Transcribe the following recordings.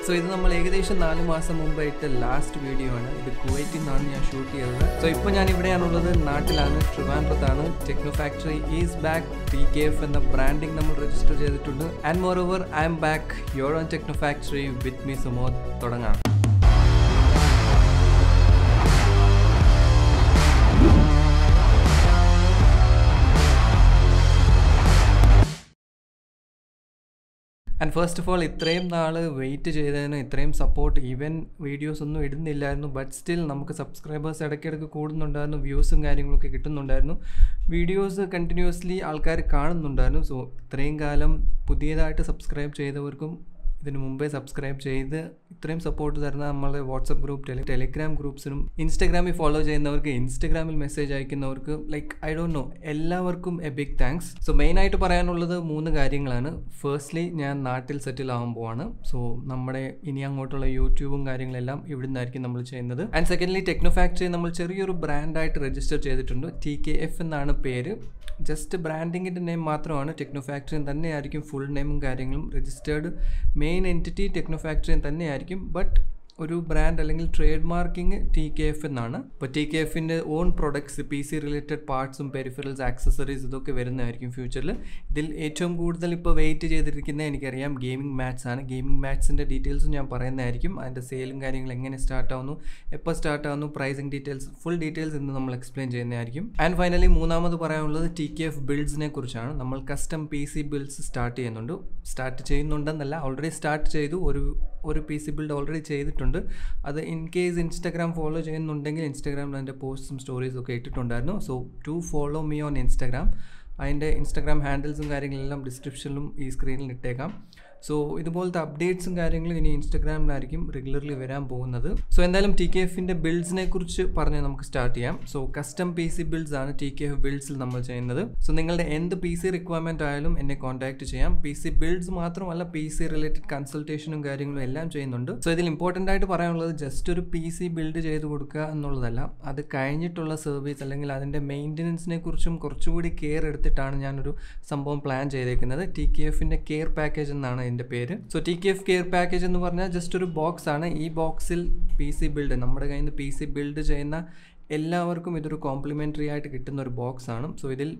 So this is ഏകദേശം 4 മാസം മുമ്പായിട്ട് ലാസ്റ്റ് വീഡിയോ ആണ്. ഇത് കുവൈറ്റിൽ നിന്നാണ് ഞാൻ ഷൂട്ട് ചെയ്തത്. സോ ഇപ്പോൾ ഞാൻ ഇവിടെയാണുള്ളത്, നാട്ടിലാണ്, ട്രിവാൻഡ്രത്താണ്. Techno Factory is back. TKF എന്ന ബ്രാൻഡിംഗ് നമ്മൾ രജിസ്റ്റർ ചെയ്തിട്ടുണ്ട്. And moreover I am back. You're on Techno Factory with me Sumod. തുടങ്ങാം. And first of all, ഇത്രയും നാൾ വെയിറ്റ് ചെയ്തതിന്, ഇത്രയും സപ്പോർട്ട്, ഈവൻ വീഡിയോസ് ഒന്നും ഇടുന്നില്ലായിരുന്നു, ബട്ട് സ്റ്റിൽ നമുക്ക് സബ്സ്ക്രൈബേഴ്സ് ഇടയ്ക്കിടയ്ക്ക് കൂടുന്നുണ്ടായിരുന്നു, വ്യൂസും കാര്യങ്ങളൊക്കെ കിട്ടുന്നുണ്ടായിരുന്നു, വീഡിയോസ് കണ്ടിന്യൂസ്ലി ആൾക്കാർ കാണുന്നുണ്ടായിരുന്നു. സോ ഇത്രയും കാലം പുതിയതായിട്ട് സബ്സ്ക്രൈബ് ചെയ്തവർക്കും ഇതിനു മുമ്പേ സബ്സ്ക്രൈബ് ചെയ്ത് ഇത്രയും സപ്പോർട്ട് തരുന്ന നമ്മളുടെ വാട്സപ്പ് ഗ്രൂപ്പ്, ടെലിഗ്രാം ഗ്രൂപ്പ്സിനും ഇൻസ്റ്റഗ്രാമിൽ ഫോളോ ചെയ്യുന്നവർക്ക്, ഇൻസ്റ്റഗ്രാമിൽ മെസ്സേജ് അയക്കുന്നവർക്ക്, ലൈക്ക് ഐ ഡോണ്ട് നോ, എല്ലാവർക്കും എ ബിഗ് താങ്ക്സ്. സോ മെയിനായിട്ട് പറയാനുള്ളത് 3 കാര്യങ്ങളാണ്. ഫസ്റ്റ്ലി, ഞാൻ നാട്ടിൽ സെറ്റിൽ ആവാൻ പോവാണ്. സോ നമ്മുടെ ഇനി അങ്ങോട്ടുള്ള യൂട്യൂബും കാര്യങ്ങളെല്ലാം ഇവിടെ നിന്നായിരിക്കും നമ്മൾ ചെയ്യുന്നത്. ആൻഡ് സെക്കൻഡ്ലി, ടെക്നോ ഫാക്ടറി നമ്മൾ ചെറിയൊരു ബ്രാൻഡായിട്ട് രജിസ്റ്റർ ചെയ്തിട്ടുണ്ട്. TKF എന്നാണ് പേര്. ജസ്റ്റ് ബ്രാൻഡിങ്ങിൻ്റെ നെയിം മാത്രമാണ്. ടെക്നോ ഫാക്ടറി തന്നെയായിരിക്കും ഫുൾ നെയിമും കാര്യങ്ങളും. Registered main entity Techno Factory തന്നെയായിരിക്കും, ബട്ട് ഒരു ബ്രാൻഡ് അല്ലെങ്കിൽ ട്രേഡ് മാർക്കിങ് TKF എന്നാണ്. ഇപ്പോൾ TKFിൻ്റെ ഓൺ പ്രൊഡക്ട്സ്, PC റിലേറ്റഡ് പാർട്സും പെരിഫറൽസ്, ആക്സസറീസ് ഇതൊക്കെ വരുന്നതായിരിക്കും ഫ്യൂച്ചറിൽ. ഇതിൽ ഏറ്റവും കൂടുതൽ ഇപ്പോൾ വെയിറ്റ് ചെയ്തിരിക്കുന്നത് എനിക്കറിയാം ഗെയിമിംഗ് മാറ്റ്സ് ആണ്. ഗെയിമിംഗ് മാറ്റ്സിൻ്റെ ഡീറ്റെയിൽസും ഞാൻ പറയുന്നതായിരിക്കും. അതിൻ്റെ സെയിലും കാര്യങ്ങൾ എങ്ങനെ സ്റ്റാർട്ട് ആവുന്നു, എപ്പോൾ സ്റ്റാർട്ട് ആവുന്നു, പ്രൈസിങ് ഡീറ്റെയിൽസ്, ഫുൾ ഡീറ്റെയിൽസ് ഇന്ന് നമ്മൾ എക്സ്പ്ലെയിൻ ചെയ്യുന്നതായിരിക്കും. ആൻഡ് ഫൈനലി, മൂന്നാമത് പറയാനുള്ളത് TKF ബിൽഡ്സിനെ കുറിച്ചാണ്. നമ്മൾ കസ്റ്റം PC ബിൽഡ്സ് സ്റ്റാർട്ട് ചെയ്യുന്നുണ്ടെന്നല്ല, ഓൾറെഡി സ്റ്റാർട്ട് ചെയ്തു. ഒരു PC ബിൽഡ് ഓൾറെഡി ചെയ്തിട്ടുണ്ട്. അത് ഇൻ കേസ് ഇൻസ്റ്റാഗ്രാം ഫോളോ ചെയ്യുന്നുണ്ടെങ്കിൽ ഇൻസ്റ്റാഗ്രാമിൽ അതിൻ്റെ പോസ്റ്റും സ്റ്റോറീസും ഒക്കെ ഇട്ടിട്ടുണ്ടായിരുന്നു. So to follow me on Instagram. അതിൻ്റെ ഇൻസ്റ്റാഗ്രാം ഹാൻഡിൽസും കാര്യങ്ങളെല്ലാം ഡിസ്ക്രിപ്ഷനിലും ഈ സ്ക്രീനിൽ ഇട്ടേക്കാം. സോ ഇതുപോലത്തെ അപ്ഡേറ്റ്സും കാര്യങ്ങളും ഇനി ഇൻസ്റ്റാഗ്രാമിലായിരിക്കും റെഗുലർലി വരാൻ പോകുന്നത്. സോ എന്തായാലും TKFിൻ്റെ ബിൽഡ്സിനെ കുറിച്ച് പറഞ്ഞ് നമുക്ക് സ്റ്റാർട്ട് ചെയ്യാം. സോ കസ്റ്റം PC ബിൽഡ്സ് ആണ് TKF ബിൽഡ്സിൽ നമ്മൾ ചെയ്യുന്നത്. സോ നിങ്ങളുടെ എന്ത് PC റിക്വയർമെൻറ്റ് ആയാലും എന്നെ കോൺടാക്ട് ചെയ്യാം. PC ബിൽഡ്സ് മാത്രമല്ല, PC റിലേറ്റഡ് കൺസൾട്ടേഷനും കാര്യങ്ങളും എല്ലാം ചെയ്യുന്നുണ്ട്. സോ ഇതിൽ ഇമ്പോർട്ടൻ്റ് ആയിട്ട് പറയാനുള്ളത്, ജസ്റ്റ് ഒരു PC ബിൽഡ് ചെയ്ത് കൊടുക്കുക എന്നുള്ളതല്ല, അത് കഴിഞ്ഞിട്ടുള്ള സർവീസ് അല്ലെങ്കിൽ അതിൻ്റെ മെയിൻ്റനൻസിനെ കുറിച്ചും കുറച്ചുകൂടി കെയർ എടുത്തിട്ടാണ് ഞാനൊരു സംഭവം പ്ലാൻ ചെയ്തേക്കുന്നത്. TKFിൻ്റെ കെയർ പാക്കേജ് എന്നാണ് എൻ്റെ പേര്. സോ TKF കെയർ പാക്കേജ് എന്ന് പറഞ്ഞാൽ ജസ്റ്റ് ഒരു ബോക്സ് ആണ്. ഈ ബോക്സിൽ PC ബിൽഡ്, നമ്മുടെ കയ്യിൽ നിന്ന് PC ബിൽഡ് ചെയ്യുന്ന എല്ലാവർക്കും ഇതൊരു കോംപ്ലിമെൻ്ററി ആയിട്ട് കിട്ടുന്ന ഒരു ബോക്സ് ആണ്. സോ ഇതിൽ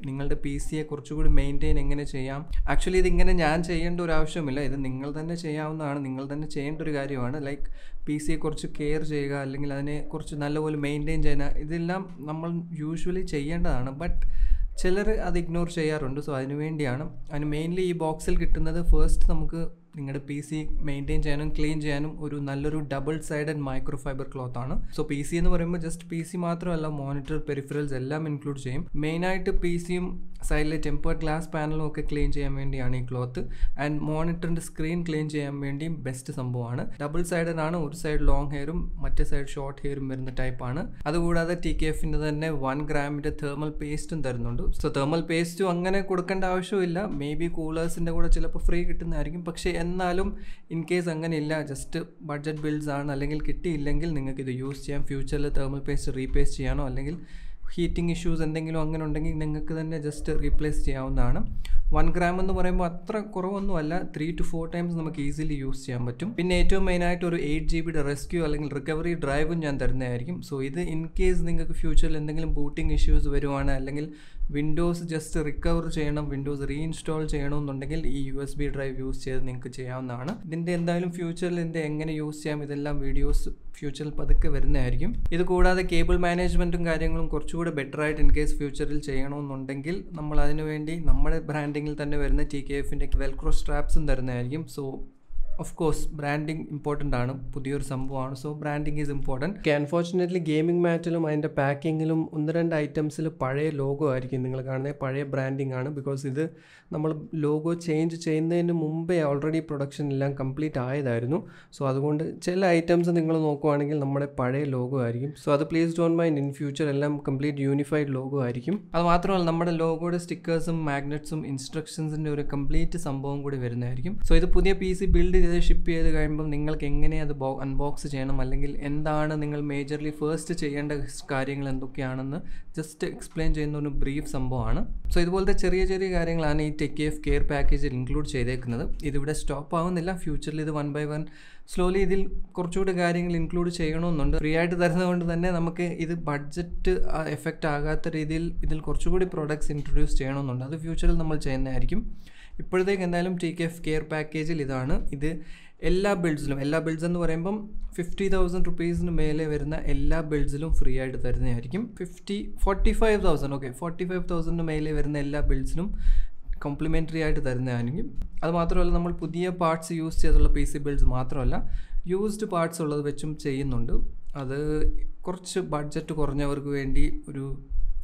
നിങ്ങളുടെ PCയെ കുറച്ചുകൂടി മെയിൻറ്റെയിൻ എങ്ങനെ ചെയ്യാം. ആക്ച്വലി ഇതിങ്ങനെ ഞാൻ ചെയ്യേണ്ട ഒരു ആവശ്യമില്ല, ഇത് നിങ്ങൾ തന്നെ ചെയ്യാവുന്നതാണ്, നിങ്ങൾ തന്നെ ചെയ്യേണ്ട ഒരു കാര്യമാണ്. ലൈക്ക് PCയെ കുറച്ച് കെയർ ചെയ്യുക, അല്ലെങ്കിൽ അതിനെ കുറച്ച് നല്ലപോലെ മെയിൻറ്റെയിൻ ചെയ്യുക, ഇതെല്ലാം നമ്മൾ യൂഷ്വലി ചെയ്യേണ്ടതാണ്. ബട്ട് ചിലർ അത് ഇഗ്നോർ ചെയ്യാറുണ്ട്. സോ അതിനുവേണ്ടിയാണ്. അതിന് മെയിൻലി ഈ ബോക്സിൽ കിട്ടുന്നത്, ഫസ്റ്റ് നമുക്ക് നിങ്ങളുടെ PC മെയിൻറ്റെയിൻ ചെയ്യാനും ക്ലീൻ ചെയ്യാനും നല്ലൊരു double sided micro fibre cloth ആണ്. സോ PC എന്ന് പറയുമ്പോൾ ജസ്റ്റ് PC മാത്രമല്ല, മോണിറ്റർ, പെരിഫറൽസ് എല്ലാം ഇൻക്ലൂഡ് ചെയ്യും. മെയിനായിട്ട് PCയും സൈഡിലെ ടെമ്പേർഡ് ഗ്ലാസ് പാനലും ഒക്കെ ക്ലീൻ ചെയ്യാൻ വേണ്ടിയാണ് ഈ ക്ലോത്ത്. ആൻഡ് മോണിറ്ററിൻ്റെ സ്ക്രീൻ ക്ലീൻ ചെയ്യാൻ വേണ്ടിയും ബെസ്റ്റ് സംഭവമാണ്. ഡബിൾ സൈഡഡ് ആണ്. ഒരു സൈഡ് ലോങ് ഹെയറും മറ്റേ സൈഡ് ഷോർട്ട് ഹെയറും വരുന്ന ടൈപ്പാണ്. അതുകൂടാതെ TKFിൻ്റെ തന്നെ 1 ഗ്രാമിൻ്റെ തേർമൽ പേസ്റ്റും തരുന്നുണ്ട്. സോ തേർമൽ പേസ്റ്റും അങ്ങനെ കൊടുക്കേണ്ട ആവശ്യമില്ല. മേ ബി കൂളേഴ്സിൻ്റെ കൂടെ ചിലപ്പോൾ ഫ്രീ കിട്ടുന്നതായിരിക്കും. പക്ഷേ എന്നാലും ഇൻ കേസ് അങ്ങനെ ഇല്ല, ജസ്റ്റ് ബഡ്ജറ്റ് ബിൽഡ്സ് ആണ്, അല്ലെങ്കിൽ കിട്ടിയില്ലെങ്കിൽ നിങ്ങൾക്ക് ഇത് യൂസ് ചെയ്യാം. ഫ്യൂച്ചറിൽ തേർമൽ പേസ്റ്റ് റീപ്ലേസ് ചെയ്യാനോ അല്ലെങ്കിൽ ഹീറ്റിംഗ് ഇഷ്യൂസ് എന്തെങ്കിലും അങ്ങനെ ഉണ്ടെങ്കിൽ നിങ്ങൾക്ക് തന്നെ ജസ്റ്റ് റീപ്ലേസ് ചെയ്യാവുന്നതാണ്. 1 ഗ്രാം എന്ന് പറയുമ്പോൾ അത്ര കുറവൊന്നുമല്ല. 3 to 4 ടൈംസ് നമുക്ക് ഈസിലി യൂസ് ചെയ്യാൻ പറ്റും. പിന്നെ ഏറ്റവും മെയിനായിട്ട് ഒരു 8 GB റെസ്ക്യൂ അല്ലെങ്കിൽ റിക്കവറി ഡ്രൈവും ഞാൻ തരുന്നതായിരിക്കും. സോ ഇത് ഇൻ കേസ് നിങ്ങൾക്ക് ഫ്യൂച്ചറിൽ എന്തെങ്കിലും ബൂട്ടിംഗ് ഇഷ്യൂസ് വരുവാണ്, അല്ലെങ്കിൽ വിൻഡോസ് ജസ്റ്റ് റിക്കവർ ചെയ്യണം, വിൻഡോസ് റീഇൻസ്റ്റാൾ ചെയ്യണമെന്നുണ്ടെങ്കിൽ ഈ USB ഡ്രൈവ് യൂസ് ചെയ്ത് നിങ്ങൾക്ക് ചെയ്യാവുന്നതാണ്. ഇതിൻ്റെ എന്തായാലും ഫ്യൂച്ചറിൽ എങ്ങനെ യൂസ് ചെയ്യാം, ഇതെല്ലാം വീഡിയോസ് ഫ്യൂച്ചറിൽ പതുക്കെ വരുന്നതായിരിക്കും. ഇത് കൂടാതെ കേബിൾ മാനേജ്മെൻറ്റും കാര്യങ്ങളും കുറച്ചുകൂടെ ബെറ്റർ ആയിട്ട് ഇൻ കേസ് ഫ്യൂച്ചറിൽ ചെയ്യണമെന്നുണ്ടെങ്കിൽ നമ്മൾ അതിനുവേണ്ടി നമ്മുടെ ബ്രാൻഡിങ്ങിൽ തന്നെ വരുന്ന TKFിൻ്റെ വെൽക്രോ സ്ട്രാപ്സും തരുന്നതായിരിക്കും. So of course branding important ആണ്, പുതിയൊരു സംഭവമാണ്. So branding is important. Unfortunately gaming മാറ്റിലും അതിൻ്റെ പാക്കിങ്ങിലും 1-2 ഐറ്റംസിൽ പഴയ ലോഗോ ആയിരിക്കും നിങ്ങൾ കാണുന്നത്, പഴയ ബ്രാൻഡിങ് ആണ്. ബിക്കോസ് ഇത് നമ്മൾ ലോഗോ ചേഞ്ച് ചെയ്യുന്നതിന് മുമ്പേ ഓൾറെഡി പ്രൊഡക്ഷൻ എല്ലാം കംപ്ലീറ്റ് ആയതായിരുന്നു. സോ അതുകൊണ്ട് ചില ഐറ്റംസ് നിങ്ങൾ നോക്കുവാണെങ്കിൽ നമ്മുടെ പഴയ ലോഗോ ആയിരിക്കും. സോ അത് please don't mind, in future എല്ലാം കംപ്ലീറ്റ് യൂണിഫൈഡ് ലോഗോ ആയിരിക്കും. അത് മാത്രമല്ല നമ്മുടെ ലോഗോയുടെ സ്റ്റിക്കേഴ്സും മാഗ്നറ്റ്സും ഇൻസ്ട്രക്ഷൻസിൻ്റെ ഒരു കംപ്ലീറ്റ് സംഭവം കൂടി വരുന്നതായിരിക്കും. സോ ഇത് പുതിയ PC ബിൽഡ് ചെയ്ത് ഷിപ്പ് ചെയ്ത് കഴിയുമ്പോൾ നിങ്ങൾക്ക് എങ്ങനെ അത് അൺബോക്സ് ചെയ്യണം, അല്ലെങ്കിൽ എന്താണ് നിങ്ങൾ മേജർലി ഫസ്റ്റ് ചെയ്യേണ്ട കാര്യങ്ങൾ എന്തൊക്കെയാണെന്ന് ജസ്റ്റ് എക്സ്പ്ലെയിൻ ചെയ്യുന്ന ഒരു ബ്രീഫ് സംഭവമാണ്. സോ ഇതുപോലത്തെ ചെറിയ ചെറിയ കാര്യങ്ങളാണ് ഈ TKF കെയർ പാക്കേജിൽ ഇൻക്ലൂഡ് ചെയ്തേക്കുന്നത്. ഇതിവിടെ സ്റ്റോപ്പ് ആവുന്നില്ല, ഫ്യൂച്ചറിൽ ഇത് 1 by 1 സ്ലോലി ഇതിൽ കുറച്ചുകൂടി കാര്യങ്ങൾ ഇൻക്ലൂഡ് ചെയ്യണമെന്നുണ്ട്. ഫ്രീ ആയിട്ട് തരുന്നതുകൊണ്ട് തന്നെ നമുക്ക് ഇത് ബഡ്ജറ്റ് എഫക്റ്റ് ആകാത്ത രീതിയിൽ ഇതിൽ കുറച്ചുകൂടി പ്രോഡക്ട്സ് ഇൻട്രൊഡ്യൂസ് ചെയ്യണമെന്നുണ്ട്. അത് ഫ്യൂച്ചറിൽ നമ്മൾ ചെയ്യുന്നതായിരിക്കും. ഇപ്പോഴത്തേക്ക് എന്തായാലും TKF കെയർ പാക്കേജിൽ ഇതാണ്. ഇത് എല്ലാ ബിൽഡ്സിലും, എല്ലാ ബിൽഡ്സ് എന്ന് പറയുമ്പം 50,000 റുപ്പീസിന് മേലെ വരുന്ന എല്ലാ ബിൽഡ്സിലും ഫ്രീ ആയിട്ട് തരുന്നതായിരിക്കും. 45,000 ഓക്കെ 45,000 മേലെ വരുന്ന എല്ലാ ബിൽഡ്സിനും കോംപ്ലിമെൻ്ററി ആയിട്ട് തരുന്നതായിരിക്കും. അത് മാത്രമല്ല, നമ്മൾ പുതിയ പാർട്സ് യൂസ് ചെയ്തുള്ള PC ബിൽഡ്സ് മാത്രമല്ല, യൂസ്ഡ് പാർട്സ് ഉള്ളത് വെച്ചും ചെയ്യുന്നുണ്ട്. അത് കുറച്ച് ബഡ്ജറ്റ് കുറഞ്ഞവർക്ക് വേണ്ടി, ഒരു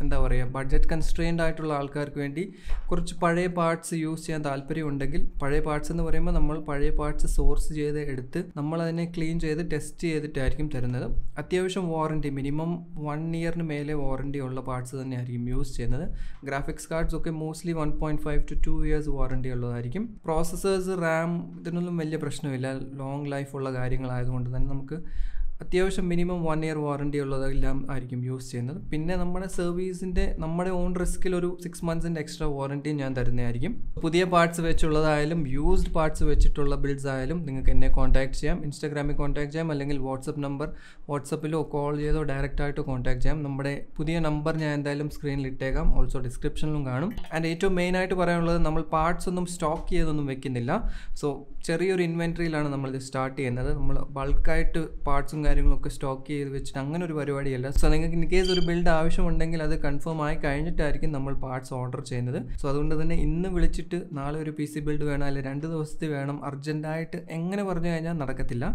എന്താ പറയുക, ബഡ്ജറ്റ് കൺസ്ട്രെയിൻഡ് ആയിട്ടുള്ള ആൾക്കാർക്ക് വേണ്ടി കുറച്ച് പഴയ പാർട്സ് യൂസ് ചെയ്യാൻ താല്പര്യമുണ്ടെങ്കിൽ, പഴയ പാർട്സ് എന്ന് പറയുമ്പോൾ നമ്മൾ പഴയ പാർട്സ് സോഴ്സ് ചെയ്ത് എടുത്ത് നമ്മളതിനെ ക്ലീൻ ചെയ്ത് ടെസ്റ്റ് ചെയ്തിട്ടായിരിക്കും തരുന്നത്. അത്യാവശ്യം വാറണ്ടി, മിനിമം 1 ഇയറിന് മേലെ വാറണ്ടി ഉള്ള പാർട്സ് തന്നെയായിരിക്കും യൂസ് ചെയ്യുന്നത്. ഗ്രാഫിക്സ് കാർഡ്സ് ഒക്കെ മോസ്റ്റ്ലി 1.5 to 2 years വാറണ്ടി ഉള്ളതായിരിക്കും. പ്രോസസ്സേഴ്സ്, റാം, ഇതിനൊന്നും വലിയ പ്രശ്നമില്ല. ലോങ് ലൈഫ് ഉള്ള കാര്യങ്ങളായതുകൊണ്ട് തന്നെ നമുക്ക് അത്യാവശ്യം മിനിമം 1 year വാറണ്ടി ഉള്ളതെല്ലാം ആയിരിക്കും യൂസ് ചെയ്യുന്നത്. പിന്നെ നമ്മുടെ സർവീസിൻ്റെ നമ്മുടെ ഓൺ റിസ്കിൽ ഒരു 6 months എക്സ്ട്രാ വാറണ്ടി ഞാൻ തരുന്നതായിരിക്കും. പുതിയ പാർട്സ് വെച്ചുള്ളതായാലും യൂസ്ഡ് പാർട്സ് വെച്ചിട്ടുള്ള ബിൽഡ്സ് ആയാലും നിങ്ങൾക്ക് എന്നെ കോൺടാക്ട് ചെയ്യാം. ഇൻസ്റ്റാഗ്രാമിൽ കോൺടാക്ട് ചെയ്യാം, അല്ലെങ്കിൽ വാട്സപ്പിലോ കോൾ ചെയ്തോ ഡയറക്റ്റായിട്ട് കോൺടാക്ട് ചെയ്യാം. നമ്മുടെ പുതിയ നമ്പർ ഞാൻ എന്തായാലും സ്ക്രീനിൽ ഇട്ടേക്കാം, ഓൾസോ ഡിസ്ക്രിപ്ഷനിലും കാണും. ആൻഡ് ഏറ്റവും മെയിനായിട്ട് പറയാനുള്ളത്, നമ്മൾ പാർട്സ് ഒന്നും സ്റ്റോക്ക് ചെയ്തൊന്നും വെക്കുന്നില്ല. സോ ചെറിയൊരു ഇൻവെൻട്രിയിലാണ് നമ്മളിത് സ്റ്റാർട്ട് ചെയ്യുന്നത്. നമ്മൾ ബൾക്കായിട്ട് പാർട്സും കാര്യങ്ങളൊക്കെ സ്റ്റോക്ക് ചെയ്ത് വെച്ചിട്ട് അങ്ങനെ ഒരു പരിപാടിയല്ല. സോ നിങ്ങൾക്ക് ഇൻ കേസ് ഒരു ബിൽഡ് ആവശ്യമുണ്ടെങ്കിൽ അത് കൺഫേം ആയി കഴിഞ്ഞിട്ടായിരിക്കും നമ്മൾ പാർട്സ് ഓർഡർ ചെയ്യുന്നത്. സോ അതുകൊണ്ട് തന്നെ ഇന്ന് വിളിച്ചിട്ട് നാളെ ഒരു PC ബിൽഡ് വേണം, അല്ലെങ്കിൽ 2 ദിവസത്തെ വേണം, അർജൻറ്റായിട്ട് എങ്ങനെ പറഞ്ഞു കഴിഞ്ഞാൽ നടക്കത്തില്ല.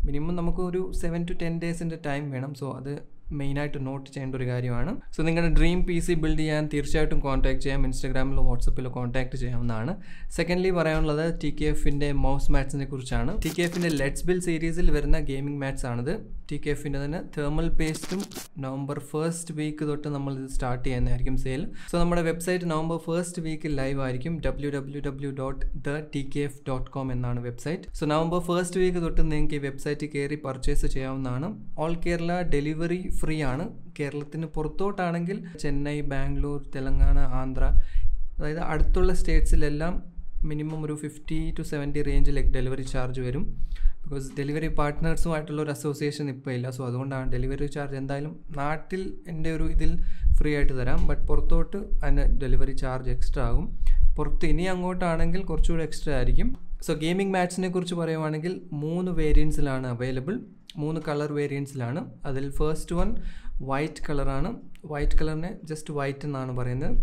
മിനിമം നമുക്ക് ഒരു 7 to 10 days ടൈം വേണം. സോ അത് മെയിനായിട്ട് നോട്ട് ചെയ്യേണ്ട ഒരു കാര്യമാണ്. സോ നിങ്ങളുടെ ഡ്രീം PC ബിൽഡ് ചെയ്യാൻ തീർച്ചയായിട്ടും കോൺടാക്ട് ചെയ്യാം. ഇൻസ്റ്റാഗ്രാമിലോ വാട്സപ്പിലോ കോൺടാക്ട് ചെയ്യാവുന്നതാണ്. സെക്കൻഡ്ലി പറയാനുള്ളത് TKFൻ്റെ മൗസ് മാറ്റ്സിനെ കുറിച്ചാണ്. TKFൻ്റെ LetsBLD സീരീസിൽ വരുന്ന ഗെയിമിംഗ് മാറ്റ്സ് ആണിത്. TKFൻ്റെ തന്നെ തെർമൽ പേസ്റ്റും November 1st week തൊട്ട് നമ്മൾ ഇത് സ്റ്റാർട്ട് ചെയ്യുന്നതായിരിക്കും സെയിൽ. സോ നമ്മുടെ website November 1st week live ആയിരിക്കും. www.thetkf.com എന്നാണ് website. So November 1st week തൊട്ട് നിങ്ങൾക്ക് ഈ വെബ്സൈറ്റിൽ കയറി പർച്ചേസ് ചെയ്യാവുന്നതാണ്. ഓൾ കേരള ഡെലിവറി ഫ്രീ ആണ്. കേരളത്തിന് പുറത്തോട്ടാണെങ്കിൽ ചെന്നൈ, ബാംഗ്ലൂർ, തെലങ്കാന, ആന്ധ്ര, അതായത് അടുത്തുള്ള സ്റ്റേറ്റ്സിലെല്ലാം മിനിമം ഒരു 50 to 70 റേഞ്ചിൽ ഡെലിവറി ചാർജ് വരും. ബിക്കോസ് ഡെലിവറി പാർട്ട്നേഴ്സുമായിട്ടുള്ള ഒരു അസോസിയേഷൻ ഇപ്പോൾ ഇല്ല. സോ അതുകൊണ്ടാണ് ഡെലിവറി ചാർജ് എന്തായാലും നാട്ടിൽ എൻ്റെ ഒരു ഇതിൽ ഫ്രീ ആയിട്ട് തരാം. ബട്ട് പുറത്തോട്ട് അതിന് ഡെലിവറി ചാർജ് എക്സ്ട്രാ ആകും. പുറത്ത് ഇനി അങ്ങോട്ടാണെങ്കിൽ കുറച്ചുകൂടി എക്സ്ട്രാ ആയിരിക്കും. സോ ഗെയിമിംഗ് മാറ്റ്സിനെ കുറിച്ച് പറയുവാണെങ്കിൽ 3 വേരിയൻസിലാണ് അവൈലബിൾ. 3 കളർ വേരിയൻസിലാണ്. അതിൽ ഫസ്റ്റ് വൺ വൈറ്റ് കളറാണ്. വൈറ്റ് കളറിനെ ജസ്റ്റ് വൈറ്റ് എന്നാണ് പറയുന്നത്.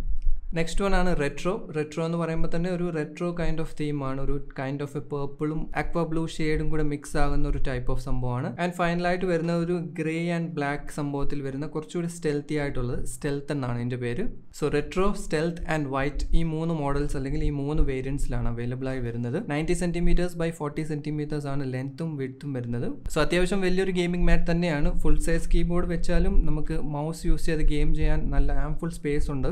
നെക്സ്റ്റ് വൺ ആണ് റെട്രോ. റെട്രോ എന്ന് പറയുമ്പോൾ തന്നെ ഒരു റെട്രോ കൈൻഡ് ഓഫ് തീമാണ്. ഒരു കൈൻഡ് ഓഫ് എ പേർപ്പിളും അക്വ ബ്ലൂ ഷെയ്ഡും കൂടെ മിക്സ് ആകുന്ന ഒരു ടൈപ്പ് ഓഫ് സംഭവമാണ്. ആൻഡ് ഫൈനലായിട്ട് വരുന്ന ഒരു ഗ്രേ ആൻഡ് ബ്ലാക്ക് സംഭവത്തിൽ വരുന്ന കുറച്ചുകൂടി സ്റ്റെൽത്തി ആയിട്ടുള്ളത് സ്റ്റെൽത്ത് എന്നാണ് എൻ്റെ പേര്. So retro, stealth and white, ഈ 3 മോഡൽസ് അല്ലെങ്കിൽ ഈ 3 വേരിയൻസിലാണ് അവൈലബിൾ ആയി വരുന്നത്. 90 cm by 40 cm ആണ് ലെങ്ത്തും വിഡ്ത്തും വരുന്നത്. സോ അത്യാവശ്യം വലിയൊരു ഗെയിമിംഗ് മാറ്റ് തന്നെയാണ്. ഫുൾ സൈസ് കീബോർഡ് വെച്ചാലും നമുക്ക് മൗസ് യൂസ് ചെയ്ത് ഗെയിം ചെയ്യാൻ നല്ല ആംഫുൾ സ്പേസ് ഉണ്ട്.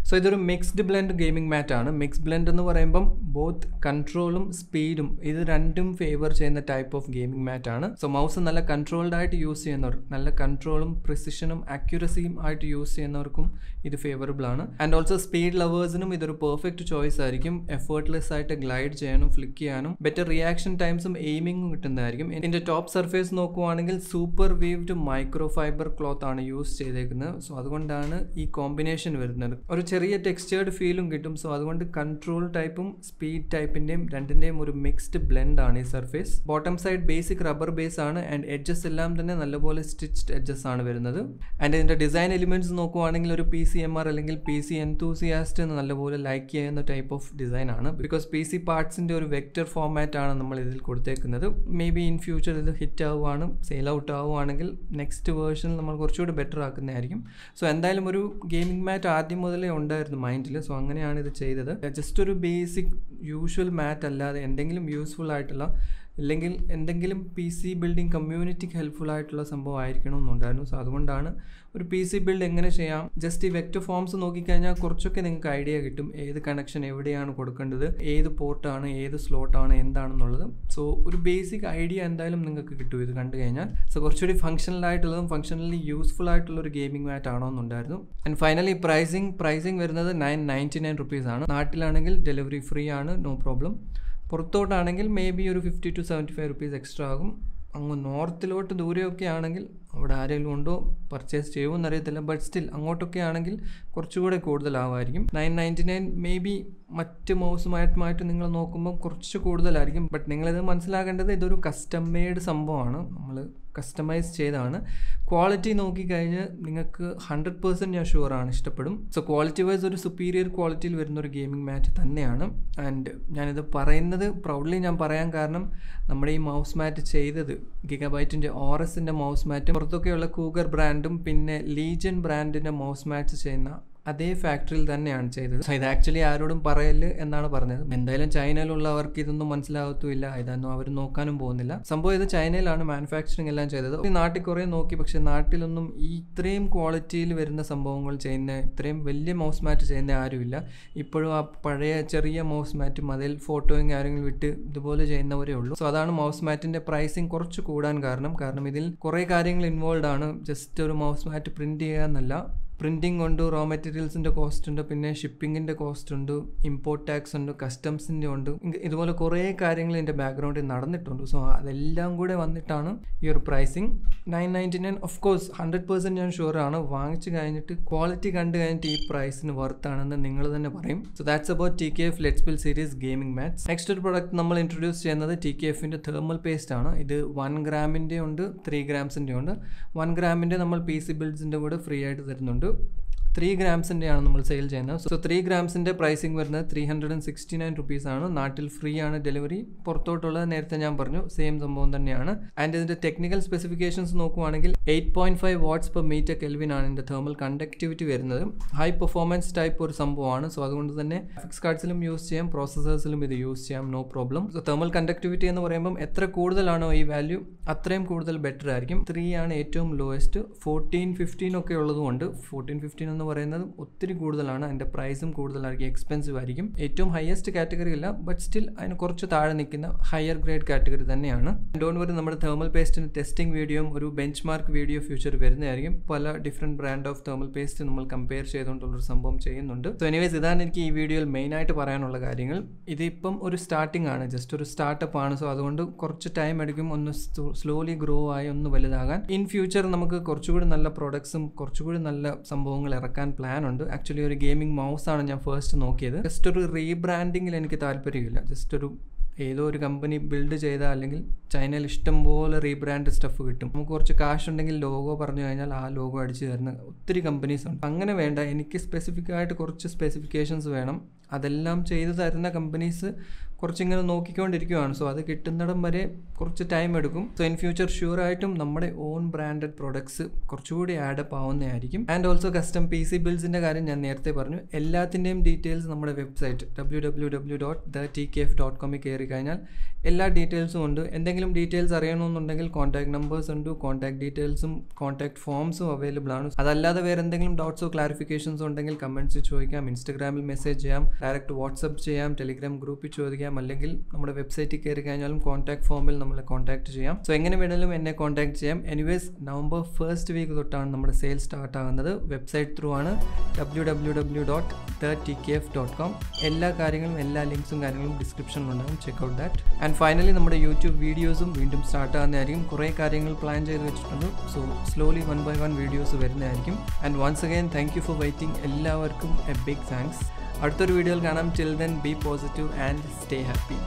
സോ ഇതൊരു മിക്സ്ഡ് ബ്ലെൻഡ് ഗെയിമിംഗ് മാറ്റാണ്. മിക്സ്ഡ് ബ്ലെൻഡ് എന്ന് പറയുമ്പം ബോത്ത് കൺട്രോളും സ്പീഡും ഇത് രണ്ടും ഫേവർ ചെയ്യുന്ന ടൈപ്പ് ഓഫ് ഗെയിമിംഗ് മാറ്റാണ്. സോ മൗസ് നല്ല കൺട്രോൾഡ് ആയിട്ട് യൂസ് ചെയ്യുന്നവർ, നല്ല കൺട്രോളും പ്രിസിഷനും ആക്യുറസിയും ആയിട്ട് യൂസ് ചെയ്യുന്നവർക്കും ഇത് ഫേവറബിൾ ആണ്. ആൻഡ് ഓൾസോ സ്പീഡ് ലവേഴ്സിനും ഇതൊരു പെർഫെക്റ്റ് ചോയ്സ് ആയിരിക്കും. എഫേർട്ട്ലെസ് ആയിട്ട് ഗ്ലൈഡ് ചെയ്യാനും ഫ്ലിക്ക് ചെയ്യാനും ബെറ്റർ റിയാക്ഷൻ ടൈംസും എയിമിങ്ങും കിട്ടുന്നതായിരിക്കും. ഇതിൻ്റെ ടോപ്പ് സർഫേസ് നോക്കുവാണെങ്കിൽ super weaved micro fibre cloth ആണ് യൂസ് ചെയ്തേക്കുന്നത്. സോ അതുകൊണ്ടാണ് ഈ കോമ്പിനേഷൻ വരുന്നത്. ഒരു ചെറിയ ടെക്സ്ചേർഡ് ഫീലും കിട്ടും. സോ അതുകൊണ്ട് കൺട്രോൾ ടൈപ്പും സ്പീഡ് ടൈപ്പിൻ്റെയും രണ്ടിൻ്റെയും ഒരു മിക്സ്ഡ് ബ്ലെൻഡ് ആണ് ഈ surface. Bottom side basic rubber base ആണ്. ആൻഡ് എഡ്ജസ് എല്ലാം തന്നെ നല്ലപോലെ സ്റ്റിച്ച്ഡ് എഡ്ജസ് ആണ് വരുന്നത്. ആൻഡ് ഇതിൻ്റെ ഡിസൈൻ എലിമെന്റ്സ് നോക്കുവാണെങ്കിൽ ഒരു PCMR അല്ലെങ്കിൽ PC enthusiast എന്ന് നല്ലപോലെ ലൈക്ക് ചെയ്യുന്ന ടൈപ്പ് ഓഫ് ഡിസൈൻ ആണ്. ബിക്കോസ് PC പാർട്സിൻ്റെ ഒരു വെക്റ്റർ ഫോർമാറ്റ് ആണ് നമ്മൾ ഇതിൽ കൊടുത്തേക്കുന്നത്. മേ ബി ഇൻ ഫ്യൂച്ചർ ഇത് ഹിറ്റ് ആവുകയാണ്, സെയിൽ ഔട്ട് ആവുകയാണെങ്കിൽ നെക്സ്റ്റ് വേർഷനിൽ നമ്മൾ കുറച്ചുകൂടി ബെറ്റർ ആക്കുന്നതായിരിക്കും. സോ എന്തായാലും ഒരു ഗെയിമിംഗ് മാറ്റ് ആദ്യം മുതലേ ഉണ്ടായിരുന്നു മൈൻഡിൽ. സോ അങ്ങനെയാണ് ഇത് ചെയ്തത്. ജസ്റ്റ് ഒരു ബേസിക് യൂഷ്വൽ മാറ്റ് അല്ലാതെ എന്തെങ്കിലും യൂസ്ഫുൾ ആയിട്ടുള്ള ഇല്ലെങ്കിൽ എന്തെങ്കിലും PC ബിൽഡിംഗ് കമ്മ്യൂണിറ്റിക്ക് ഹെൽപ്ഫുൾ ആയിട്ടുള്ള സംഭവം ആയിരിക്കണമെന്നുണ്ടായിരുന്നു. സോ അതുകൊണ്ടാണ് ഒരു PC ബിൽഡ് എങ്ങനെ ചെയ്യാം, ജസ്റ്റ് ഈ വെക്റ്റർ ഫോംസ് നോക്കിക്കഴിഞ്ഞാൽ കുറച്ചൊക്കെ നിങ്ങൾക്ക് ഐഡിയ കിട്ടും. ഏത് കണക്ഷൻ എവിടെയാണ് കൊടുക്കേണ്ടത്, ഏത് പോർട്ടാണ്, ഏത് സ്ലോട്ടാണ്, എന്താണെന്നുള്ളത്. സോ ഒരു ബേസിക് ഐഡിയ എന്തായാലും നിങ്ങൾക്ക് കിട്ടും ഇത് കണ്ടു കഴിഞ്ഞാൽ. സോ കുറച്ചുകൂടി ഫംഗ്ഷണൽ ആയിട്ടുള്ളതും ഫംഗ്ഷണലി യൂസ്ഫുൾ ആയിട്ടുള്ള ഒരു ഗെയിമിംഗ് മാറ്റ് ആണോ എന്നുണ്ടായിരുന്നു. ആൻഡ് ഫൈനലി പ്രൈസിങ് വരുന്നത് 999 rupees ആണ്. നാട്ടിലാണെങ്കിൽ ഡെലിവറി ഫ്രീ ആണ്, നോ പ്രോബ്ലം. പുറത്തോട്ടാണെങ്കിൽ മേ ബി ഒരു 50 to 75 rupees എക്സ്ട്രാ ആകും. അങ്ങ് നോർത്തിലോട്ട് ദൂരെയൊക്കെ ആണെങ്കിൽ അവിടെ ആരെങ്കിലും ഉണ്ടോ പർച്ചേസ് ചെയ്യുമോ അറിയത്തില്ല. ബട്ട് സ്റ്റിൽ അങ്ങോട്ടൊക്കെ ആണെങ്കിൽ കുറച്ചുകൂടെ കൂടുതലാവുമായിരിക്കും. 999 മേ ബി മറ്റ് മൗസുമായിട്ട് നിങ്ങൾ നോക്കുമ്പോൾ കുറച്ച് കൂടുതലായിരിക്കും. ബട്ട് നിങ്ങളിത് മനസ്സിലാക്കേണ്ടത് ഇതൊരു കസ്റ്റം മെയ്ഡ് സംഭവമാണ്, നമ്മൾ കസ്റ്റമൈസ് ചെയ്താണ്. ക്വാളിറ്റി നോക്കിക്കഴിഞ്ഞ് നിങ്ങൾക്ക് 100% ഞാൻ ഷുവറാണ് ഇഷ്ടപ്പെടും. സോ ക്വാളിറ്റി വൈസ് ഒരു സുപ്പീരിയർ ക്വാളിറ്റിയിൽ വരുന്ന ഒരു ഗെയിമിംഗ് മാറ്റ് തന്നെയാണ്. ആൻഡ് ഞാനിത് പറയുന്നത് പ്രൗഡ്ലി ഞാൻ പറയാൻ കാരണം നമ്മുടെ ഈ മൗസ് മാറ്റ് ചെയ്തത് ഗിഗബൈറ്റിൻ്റെ ഓറസിൻ്റെ മൗസ് മാറ്റും പുറത്തൊക്കെയുള്ള കൂഗർ ബ്രാൻഡും പിന്നെ ലീജൻ ബ്രാൻഡിൻ്റെ മൗസ് മാറ്റ് ചെയ്യുന്ന അതേ ഫാക്ടറിയിൽ തന്നെയാണ് ചെയ്തത്. സോ ഇത് ആക്ച്വലി ആരോടും പറയല് എന്നാണ് പറഞ്ഞത്. എന്തായാലും ചൈനയിലുള്ളവർക്ക് ഇതൊന്നും മനസ്സിലാകത്തുമില്ല, ഇതൊന്നും അവർ നോക്കാനും പോകുന്നില്ല. സംഭവം ഇത് ചൈനയിലാണ് മാനുഫാക്ചറിങ് എല്ലാം ചെയ്തത്. ഈ നാട്ടിൽ കുറേ നോക്കി, പക്ഷെ നാട്ടിലൊന്നും ഈ ഇത്രയും ക്വാളിറ്റിയിൽ വരുന്ന സംഭവങ്ങൾ ചെയ്യുന്ന, ഇത്രയും വലിയ മൗസ് മാറ്റ് ചെയ്യുന്ന ആരുമില്ല. ഇപ്പോഴും ആ പഴയ ചെറിയ മൗസ് മാറ്റും അതിൽ ഫോട്ടോയും കാര്യങ്ങളും വിട്ട് ഇതുപോലെ ചെയ്യുന്നവരേ ഉള്ളൂ. സോ അതാണ് മൗസ് മാറ്റിൻ്റെ പ്രൈസിങ് കുറച്ച് കൂടാൻ കാരണം ഇതിൽ കുറേ കാര്യങ്ങൾ ഇൻവോൾവ് ആണ്. ജസ്റ്റ് ഒരു മൗസ് മാറ്റ് പ്രിൻറ്റ് ചെയ്യുക എന്നല്ല, പ്രിൻറ്റിംഗ് ഉണ്ട്, റോ മെറ്റീരിയൽസിൻ്റെ കോസ്റ്റ് ഉണ്ട്, പിന്നെ ഷിപ്പിങ്ങിൻ്റെ കോസ്റ്റ് ഉണ്ട്, ഇമ്പോർട്ട് ടാക്സ് ഉണ്ട്, കസ്റ്റംസിൻ്റെ ഉണ്ട്. ഇതുപോലെ കുറേ കാര്യങ്ങൾ എൻ്റെ ബാക്ക്ഗ്രൗണ്ടിൽ നടന്നിട്ടുണ്ട്. സോ അതെല്ലാം കൂടെ വന്നിട്ടാണ് ഈ ഒരു പ്രൈസിങ് 999. ഓഫ് കോഴ്സ് 100% ഞാൻ ഷുവറാണ് വാങ്ങിച്ചു കഴിഞ്ഞിട്ട് ക്വാളിറ്റി കണ്ടു കഴിഞ്ഞിട്ട് ഈ പ്രൈസിന് വർത്താണെന്ന് നിങ്ങൾ തന്നെ പറയും. So that's about TKF LetsBLD series gaming mats. Next ഒരു പ്രൊഡക്റ്റ് നമ്മൾ ഇൻട്രൊഡ്യൂസ് ചെയ്യുന്നത് TKFൻ്റെ തെർമൽ പേസ്റ്റ് ആണ്. ഇത് 1 grams ഉണ്ട്, 3 grams ഉണ്ട്. 1 grams നമ്മൾ PC ബിൽഡ്സിൻ്റെ കൂടെ ഫ്രീ ആയിട്ട് തരുന്നുണ്ട്. 3 grams ആണ് നമ്മൾ സെയിൽ ചെയ്യുന്നത്. സോ 3 grams പ്രൈസിങ് വരുന്നത് 369 rupees ആണ്. നാട്ടിൽ ഫ്രീ ആണ് ഡെലിവറി. പുറത്തോട്ടുള്ളത് നേരത്തെ ഞാൻ പറഞ്ഞു സെയിം സംഭവം തന്നെയാണ്. ആൻഡ് ഇതിൻ്റെ ടെക്നിക്കൽ സ്പെസിഫിക്കേഷൻസ് നോക്കുവാണെങ്കിൽ 8.5 watts per meter Kelvin ആണ് ഇതിൻ്റെ തെർമൽ കണ്ടക്ടിവിറ്റി വരുന്നത്. ഹൈ പെർഫോമൻസ് ടൈപ്പ് ഒരു സംഭവമാണ്. സോ അതുകൊണ്ട് തന്നെ ഗ്രാഫിക്സ് കാർഡ്സിലും യൂസ് ചെയ്യാം, പ്രോസസ്സേഴ്സിലും ഇത് യൂസ് ചെയ്യാം, no problem. So thermal conductivity എന്ന് പറയുമ്പം എത്ര കൂടുതലാണോ ഈ വാല്യൂ അത്രയും കൂടുതൽ ബെറ്റർ ആയിരിക്കും. 3 ആണ് ഏറ്റവും ലോവസ്റ്റ്. 14, 15 ഒക്കെ ഉള്ളതുകൊണ്ട് 14, 15 എന്ന് പറയുന്നത് ഒത്തിരി കൂടുതലാണ്. അതിൻ്റെ പ്രൈസും കൂടുതലായിരിക്കും, എക്സ്പെൻസീവ് ആയിരിക്കും. ഏറ്റവും ഹയസ്റ്റ് കാറ്റഗറി ഇല്ല, ബട്ട് സ്റ്റിൽ അതിന് കുറച്ച് താഴെ നിൽക്കുന്ന ഹയർ ഗ്രേഡ് കാറ്റഗറി തന്നെയാണ്. ഡോണ്ട് വറി, നമ്മുടെ തെർമൽ പേസ്റ്റിന് ടെസ്റ്റിംഗ് വീഡിയോയും ഒരു ബെഞ്ച് മാർക്ക് വീഡിയോ ഫ്യൂച്ചർ വരുന്നതായിരിക്കും. പല different brand of thermal paste നമ്മൾ കമ്പയർ ചെയ്തുകൊണ്ടുള്ളൊരു സംഭവം ചെയ്യുന്നുണ്ട്. സോ എനിവേസ് ഇതാണ് എനിക്ക് ഈ വീഡിയോയിൽ മെയിനായിട്ട് പറയാനുള്ള കാര്യങ്ങൾ. ഇതിപ്പം ഒരു സ്റ്റാർട്ടിംഗ് ആണ്, ജസ്റ്റ് ഒരു സ്റ്റാർട്ടപ്പ് ആണ്. സോ അതുകൊണ്ട് കുറച്ച് ടൈം എടുക്കും ഒന്ന് സ്ലോലി ഗ്രോ ആയി ഒന്ന് വലുതാകാൻ. ഇൻ ഫ്യൂച്ചർ നമുക്ക് കുറച്ചുകൂടി നല്ല പ്രോഡക്ട്സും കുറച്ചുകൂടി നല്ല സംഭവങ്ങൾ ഇറക്കാൻ പ്ലാൻ ഉണ്ട്. ആക്ച്വലി ഒരു ഗെയിമിംഗ് മൗസ് ആണ് ഞാൻ ഫസ്റ്റ് നോക്കിയത്. ജസ്റ്റ് ഒരു റീബ്രാൻഡിങ്ങിൽ എനിക്ക് താല്പര്യമില്ല. ജസ്റ്റ് ഒരു ഏതോ ഒരു കമ്പനി ബിൽഡ് ചെയ്താൽ, അല്ലെങ്കിൽ ചൈനയിൽ ഇഷ്ടംപോലെ റീബ്രാൻഡ് സ്റ്റഫ് കിട്ടും. നമുക്ക് കുറച്ച് കാശ് ഉണ്ടെങ്കിൽ ലോഗോ പറഞ്ഞു കഴിഞ്ഞാൽ ആ ലോഗോ അടിച്ച് തരുന്ന ഒത്തിരി കമ്പനീസ് ഉണ്ട്. അങ്ങനെ വേണ്ട, എനിക്ക് സ്പെസിഫിക് ആയിട്ട് കുറച്ച് സ്പെസിഫിക്കേഷൻസ് വേണം. അതെല്ലാം ചെയ്തു തരുന്ന കമ്പനീസ് കുറച്ചിങ്ങനെ നോക്കിക്കൊണ്ടിരിക്കുകയാണ്. സോ അത് കിട്ടുന്നിടം വരെ കുറച്ച് ടൈം എടുക്കും. സോ ഇൻ ഫ്യൂച്ചർ ഷുവറായിട്ടും നമ്മുടെ ഓൺ ബ്രാൻഡഡ് പ്രൊഡക്ട്സ് കുറച്ചുകൂടി ആഡപ്പ് ആവുന്നതായിരിക്കും. ആൻഡ് ഓൾസോ കസ്റ്റം PC ബിൽഡ്സിൻ്റെ കാര്യം ഞാൻ നേരത്തെ പറഞ്ഞു. എല്ലാത്തിൻ്റെയും ഡീറ്റെയിൽസ് നമ്മുടെ വെബ്സൈറ്റ് www.thetKF.com കയറി കഴിഞ്ഞാൽ എല്ലാ ഡീറ്റെയിൽസും ഉണ്ട്. എന്തെങ്കിലും ഡീറ്റെയിൽസ് അറിയണമെന്നുണ്ടെങ്കിൽ കോൺടാക്ട് നമ്പേഴ്സ് ഉണ്ട്, കോൺടാക്ട് ഡീറ്റെയിൽസും കോൺടാക്ട് ഫോംസും അവൈലബിൾ ആണ്. അതല്ലാതെ വേറെ എന്തെങ്കിലും ഡൗട്ട്സോ ക്ലാരിഫിക്കേഷൻസോ ഉണ്ടെങ്കിൽ കമൻറ്റ്സ് ചോദിക്കാം, ഇൻസ്റ്റാഗ്രാമിൽ മെസ്സേജ് ചെയ്യാം, ഡയറക്റ്റ് വാട്സപ്പ് ചെയ്യാം, ടെലിഗ്രാം ഗ്രൂപ്പിൽ ചോദിക്കാം, അല്ലെങ്കിൽ നമ്മുടെ വെബ്സൈറ്റിൽ കയറി കഴിഞ്ഞാലും കോൺടാക്ട് ഫോമിൽ നമ്മളെ കോൺടാക്ട് ചെയ്യാം. സോ എങ്ങനെ വേണമെങ്കിലും എന്നെ കോൺടാക്ട് ചെയ്യാം. എനിവേസ് November 1st വീക്ക് തൊട്ടാണ് നമ്മുടെ സെയിൽ സ്റ്റാർട്ട് ആകുന്നത്. വെബ്സൈറ്റ് ത്രൂ ആണ്, www.thetKF.com. എല്ലാ കാര്യങ്ങളും എല്ലാ ലിങ്ക്സും കാര്യങ്ങളും ഡിസ്ക്രിപ്ഷനിലുണ്ടാകും, ചെക്ക്ഔട്ട് ദാറ്റ്. ആൻഡ് ഫൈനലി നമ്മുടെ യൂട്യൂബ് വീഡിയോസും വീണ്ടും സ്റ്റാർട്ട് ആകുന്നതായിരിക്കും. കുറേ കാര്യങ്ങൾ പ്ലാൻ ചെയ്ത് വെച്ചിട്ടുണ്ട്. സോ സ്ലോലി 1 by 1 വീഡിയോസ് വരുന്നതായിരിക്കും. And once again thank you for waiting. എല്ലാവർക്കും എ ബിഗ് താങ്ക്സ്. അടുത്തൊരു വീഡിയോയിൽ കാണാം. Till then be positive and stay happy.